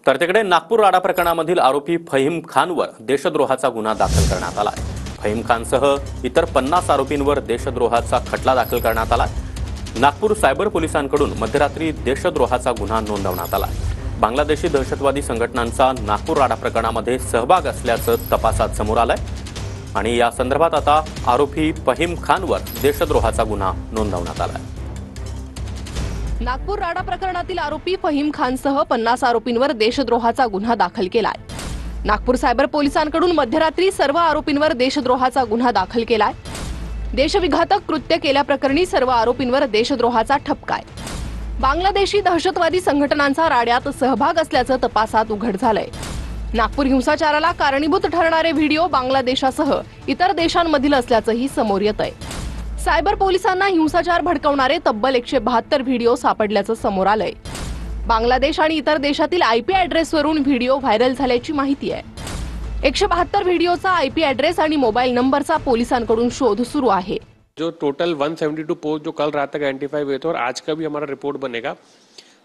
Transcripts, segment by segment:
तर तिकडे नागपूर राडा प्रकरणामधील आरोपी फहीम खानवर देशद्रोहाचा गुन्हा दाखल करण्यात आला आहे। फहीम खानसह इतर 50 आरोपींवर देशद्रोहाचा खटला दाखल करण्यात आला आहे। नागपूर सायबर पोलिसांकडून मध्यरात्री देशद्रोहाचा गुन्हा नोंदवण्यात आला आहे। बांगलादेशी दहशतवादी संघटनांचा नागपूर राडा प्रकरणामध्ये सहभाग असल्याचं तपासात समोर आलंय आणि या संदर्भात आता आरोपी फहीम खानवर देशद्रोहाचा गुन्हा नोंदवण्यात आला आहे। नागपूर राडा प्रकरणातील आरोपी फहीम खानसह 50 आरोपींवर देशद्रोहाचा गुन्हा दाखल केलाय। नागपूर सायबर पोलिसांकडून मध्यरात्री सर्व आरोपींवर देशद्रोहाचा गुन्हा दाखल केलाय। देशविघातक कृत्य केल्याप्रकरणी सर्व आरोपींवर देशद्रोहाचा ठपका आहे। बांगलादेशी दहशतवादी संघटनांचा राड्यात सहभाग असल्याचं तपासात उघड झालंय। नागपूर हिंसाचाराला कारणीभूत ठरणारे व्हिडिओ बांगलादेशासह इतर देशांमधील असल्याचंही समोर येतंय। सायबर पोलिसांना हिंसाचार भडकवणारे तब्बल 172 व्हिडिओ सापडल्याचं समोर आलंय। बांगलादेश आणि इतर देशातील आयपी ॲड्रेसवरून व्हिडिओ व्हायरल झाल्याची माहिती आहे। 172 व्हिडिओचा आयपी ॲड्रेस आणि मोबाईल नंबरचा पोलिसांकडून शोध सुरू आहे। जो टोटल 172 पोस्ट जो कल रात तक आइडेंटिफाई हुए थे और आज का भी हमारा रिपोर्ट बनेगा।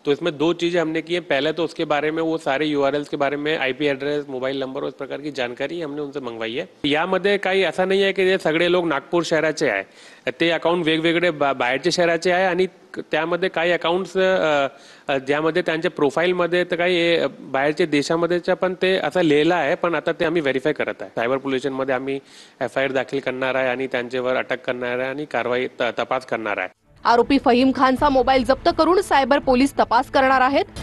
तो इसमें दो चीजें हमने की है। पहले तो उसके बारे में वो सारे यूआरएल्स के बारे में आईपी एड्रेस, मोबाईल नंबर और इस प्रकार की जानकारी हमने उनसे मंगवाई आहे। यामध्ये काही असं नाही आहे की हे सगळे लोक नागपूर शहराचे आहे। ते अकाउंट वेगवेगळे बाहेरच्या शहराचे आहे आणि त्यामध्ये काही अकाउंट्स ज्यामध्ये त्यांच्या प्रोफाईलमध्ये तर काही बाहेरच्या देशामध्येच्या पण ते असं लिहिलं आहे, पण आता ते आम्ही व्हेरीफाय करत आहे। सायबर पोलिसांमध्ये आम्ही एफआयआर दाखल करणार आहे आणि त्यांच्यावर अटक करणार आहे आणि कारवाई तपास करणार आहे। आरोपी फहीम खानचा मोबाईल जप्त करून सायबर पोलीस तपास करणार आहेत।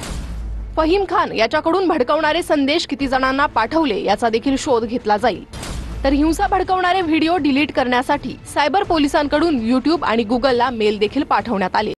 फहीम खान याच्याकडून भडकवणारे संदेश किती जणांना पाठवले याचा देखील शोध घेतला जाईल। तर हिंसा भडकवणारे व्हिडिओ डिलीट करण्यासाठी सायबर पोलिसांकडून YouTube आणि Googleला मेल देखील पाठवण्यात आले।